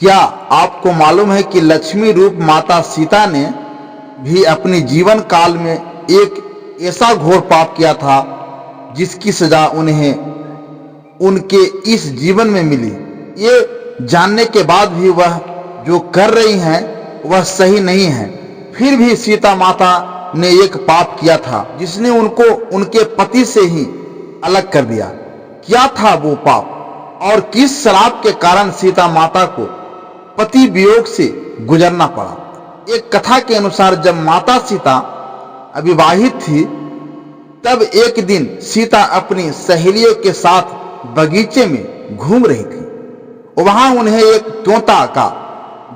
क्या आपको मालूम है कि लक्ष्मी रूप माता सीता ने भी अपने जीवन काल में एक ऐसा घोर पाप किया था जिसकी सजा उन्हें उनके इस जीवन में मिली। ये जानने के बाद भी वह जो कर रही हैं वह सही नहीं है। फिर भी सीता माता ने एक पाप किया था जिसने उनको उनके पति से ही अलग कर दिया। क्या था वो पाप और किस श्राप के कारण सीता माता को पति वियोग से गुजरना पड़ा? एक कथा के अनुसार जब माता सीता अविवाहित थी तब एक दिन सीता अपनी सहेलियों के साथ बगीचे में घूम रही थी। वहां उन्हें एक तोता का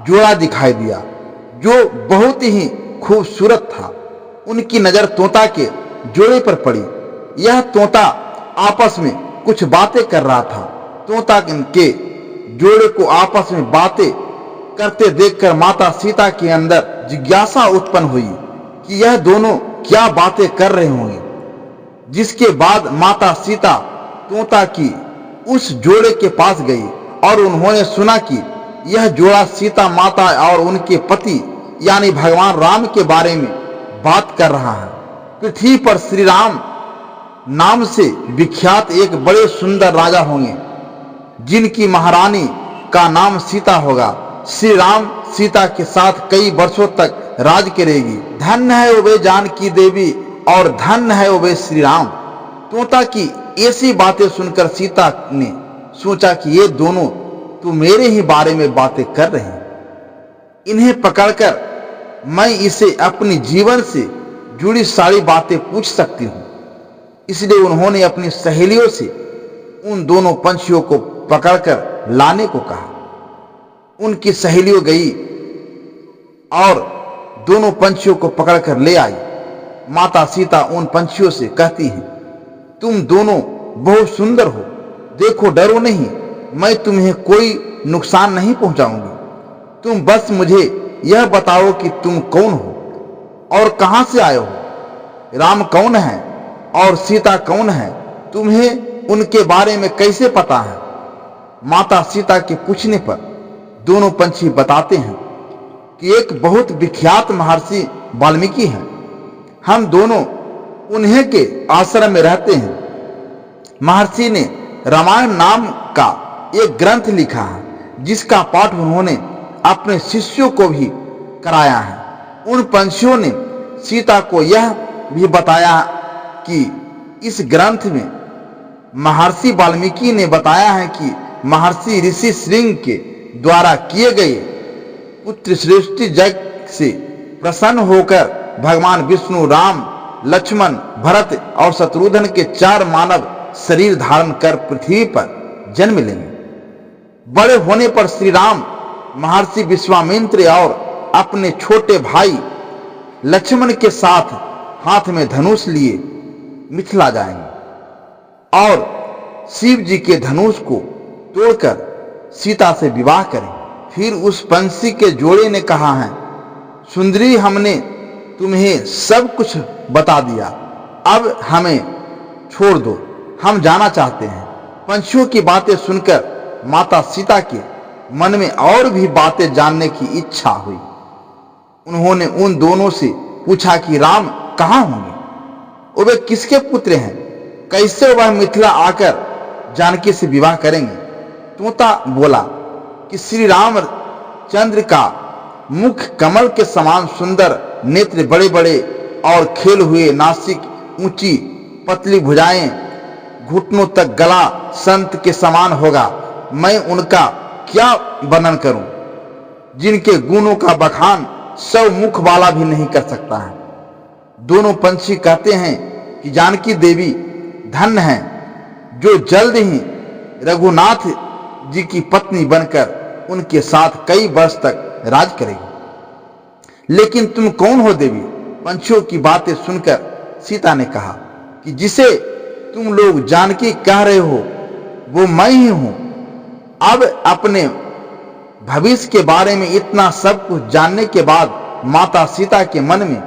जोड़ा दिखाई दिया जो बहुत ही खूबसूरत था। उनकी नजर तोता के जोड़े पर पड़ी। यह तोता आपस में कुछ बातें कर रहा था। तोता के जोड़े को आपस में बातें करते देखकर माता सीता के अंदर जिज्ञासा उत्पन्न हुई कि यह दोनों क्या बातें कर रहे होंगे। जिसके बाद माता सीता तोता की उस जोड़े के पास गई और उन्होंने सुना कि यह जोड़ा सीता माता और उनके पति यानी भगवान राम के बारे में बात कर रहा है। पृथ्वी पर श्री राम नाम से विख्यात एक बड़े सुंदर राजा होंगे जिनकी महारानी का नाम सीता होगा। श्री राम सीता के साथ कई वर्षों तक राज करेगी। धन्य है वे जानकी देवी और धन्य है वे श्री राम। तोता की ऐसी बातें सुनकर सीता ने सोचा कि ये दोनों तो मेरे ही बारे में बातें कर रहे हैं। इन्हें पकड़कर मैं इसे अपनी जीवन से जुड़ी सारी बातें पूछ सकती हूँ। इसलिए उन्होंने अपनी सहेलियों से उन दोनों पंछियों को पकड़कर लाने को कहा। उनकी सहेलियों गई और दोनों पंछियों को पकड़कर ले आई। माता सीता उन पंछियों से कहती है, तुम दोनों बहुत सुंदर हो, देखो डरो नहीं, मैं तुम्हें कोई नुकसान नहीं पहुंचाऊंगी। तुम बस मुझे यह बताओ कि तुम कौन हो और कहां से आए हो। राम कौन है और सीता कौन है, तुम्हें उनके बारे में कैसे पता है? माता सीता के पूछने पर दोनों पंछी बताते हैं कि एक बहुत विख्यात महर्षि वाल्मीकि हैं। हम दोनों उन्हीं के आश्रम में रहते हैं। महर्षि ने रामायण नाम का एक ग्रंथ लिखा है जिसका पाठ उन्होंने अपने शिष्यों को भी कराया है। उन पंछियों ने सीता को यह भी बताया कि इस ग्रंथ में महर्षि वाल्मीकि ने बताया है कि महर्षि ऋषि श्रृंग के द्वारा किए गए पुत्र सृष्टि जग से प्रसन्न होकर भगवान विष्णु राम लक्ष्मण भरत और शत्रुघ्न के 4 मानव शरीर धारण कर पृथ्वी पर जन्म लेंगे। बड़े होने पर श्री राम महर्षि विश्वामित्र और अपने छोटे भाई लक्ष्मण के साथ हाथ में धनुष लिए मिथिला जाएंगे और शिव जी के धनुष को तोड़कर सीता से विवाह करें। फिर उस पंछी के जोड़े ने कहा है, सुंदरी हमने तुम्हें सब कुछ बता दिया, अब हमें छोड़ दो, हम जाना चाहते हैं। पंछियों की बातें सुनकर माता सीता के मन में और भी बातें जानने की इच्छा हुई। उन्होंने उन दोनों से पूछा कि राम कहाँ होंगे, वे किसके पुत्र हैं, कैसे वह मिथिला आकर जानकी से विवाह करेंगे। तोता बोला कि श्री राम चंद्र का मुख कमल के समान सुंदर, नेत्र बड़े बड़े और खेल हुए नासिक, ऊंची पतली भुजाएं, घुटनों तक गला संत के समान होगा। मैं उनका क्या वर्णन करूं, जिनके गुणों का बखान 100 मुख वाला भी नहीं कर सकता है। दोनों पंछी कहते हैं कि जानकी देवी धन्य हैं जो जल्द ही रघुनाथ जी की पत्नी बनकर उनके साथ कई वर्ष तक राज करेगी। लेकिन तुम कौन हो देवी? पंछियों की बातें सुनकर सीता ने कहा कि जिसे तुम लोग जानकी कह रहे हो वो मैं ही हूं। अब अपने भविष्य के बारे में इतना सब कुछ जानने के बाद माता सीता के मन में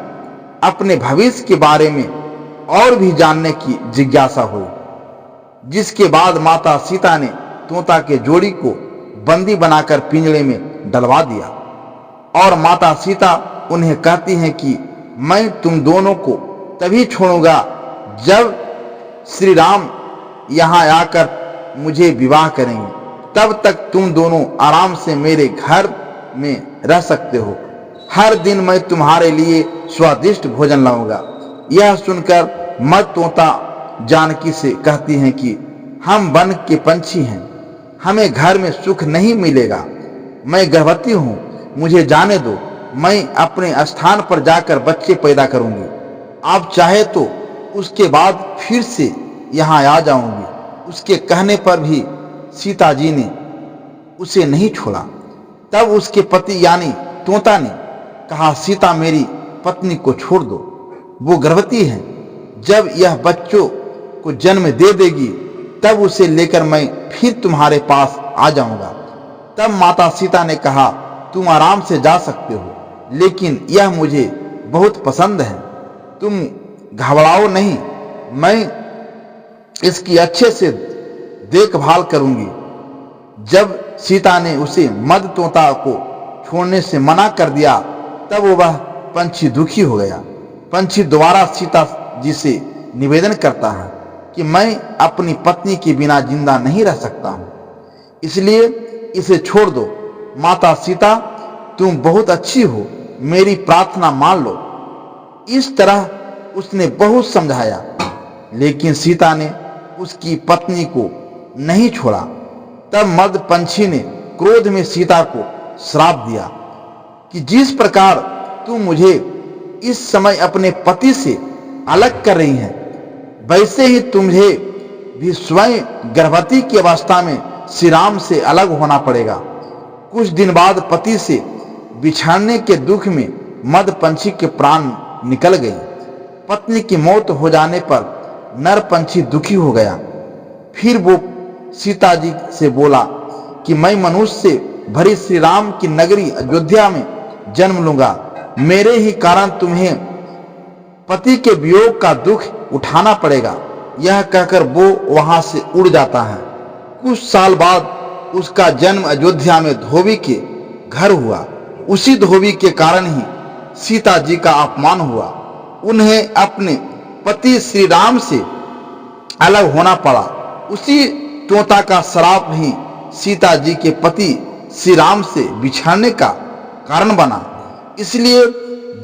अपने भविष्य के बारे में और भी जानने की जिज्ञासा हुई। जिसके बाद माता सीता ने तोता के जोड़ी को बंदी बनाकर पिंजड़े में डलवा दिया। और माता सीता उन्हें कहती हैं कि मैं तुम दोनों को तभी छोड़ूंगा जब श्री राम यहाँ आकर मुझे विवाह करेंगे, तब तक तुम दोनों आराम से मेरे घर में रह सकते हो। हर दिन मैं तुम्हारे लिए स्वादिष्ट भोजन लाऊंगा। यह सुनकर मद तोता जानकी से कहती हैं कि हम वन के पंछी हैं, हमें घर में सुख नहीं मिलेगा। मैं गर्भवती हूँ, मुझे जाने दो, मैं अपने स्थान पर जाकर बच्चे पैदा करूंगी। आप चाहे तो उसके बाद फिर से यहाँ आ जाऊंगी। उसके कहने पर भी सीता जी ने उसे नहीं छोड़ा। तब उसके पति यानी तोता ने कहा, सीता मेरी पत्नी को छोड़ दो, वो गर्भवती है। जब यह बच्चों को जन्म दे देगी तब उसे लेकर मैं फिर तुम्हारे पास आ जाऊंगा। तब माता सीता ने कहा, तुम आराम से जा सकते हो, लेकिन यह मुझे बहुत पसंद है, तुम घबराओ नहीं, मैं इसकी अच्छे से देखभाल करूंगी। जब सीता ने उसे मद तोता को छोड़ने से मना कर दिया तब वह पंछी दुखी हो गया। पंछी दोबारा सीता जी से निवेदन करता है कि मैं अपनी पत्नी के बिना जिंदा नहीं रह सकता हूं, इसलिए इसे छोड़ दो। माता सीता, तुम बहुत अच्छी हो, मेरी प्रार्थना मान लो। इस तरह उसने बहुत समझाया, लेकिन सीता ने उसकी पत्नी को नहीं छोड़ा। तब मद पंछी ने क्रोध में सीता को श्राप दिया कि जिस प्रकार तू मुझे इस समय अपने पति से अलग कर रही है, वैसे ही तुम्हें भी स्वयं गर्भवती की अवस्था में श्री राम से अलग होना पड़ेगा। कुछ दिन बाद पति से बिछड़ने के दुख में मद पंछी के प्राण निकल गए। पत्नी की मौत हो जाने पर नर पंछी दुखी हो गया। फिर वो सीता जी से बोला कि मैं मनुष्य से भरी श्री राम की नगरी अयोध्या में जन्म लूंगा, मेरे ही कारण तुम्हें पति के वियोग का दुख उठाना पड़ेगा। यह कहकर वो वहां से उड़ जाता है। कुछ साल बाद उसका जन्म अयोध्या में धोबी के घर हुआ। उसी धोबी के कारण ही सीता जी का अपमान हुआ। उन्हें अपने पति श्री राम से अलग होना पड़ा। उसी तोता का श्राप ही सीता जी के पति श्री राम से बिछड़ने का कारण बना। इसलिए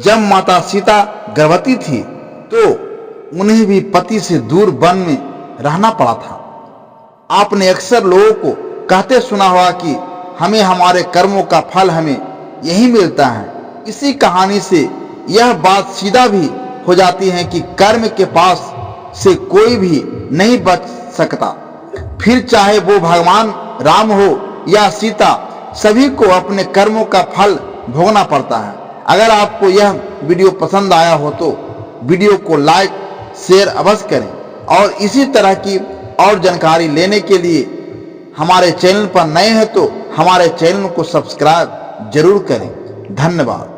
जब माता सीता गर्भवती थी तो उन्हें भी पति से दूर वन में रहना पड़ा था। आपने अक्सर लोगों को कहते सुना होगा कि हमें हमारे कर्मों का फल हमें यही मिलता है। इसी कहानी से यह बात सीधा भी हो जाती है कि कर्म के पास से कोई भी नहीं बच सकता। फिर चाहे वो भगवान राम हो या सीता, सभी को अपने कर्मों का फल भोगना पड़ता है। अगर आपको यह वीडियो पसंद आया हो तो वीडियो को लाइक शेयर अवश्य करें और इसी तरह की और जानकारी लेने के लिए हमारे चैनल पर नए हैं तो हमारे चैनल को सब्सक्राइब जरूर करें। धन्यवाद।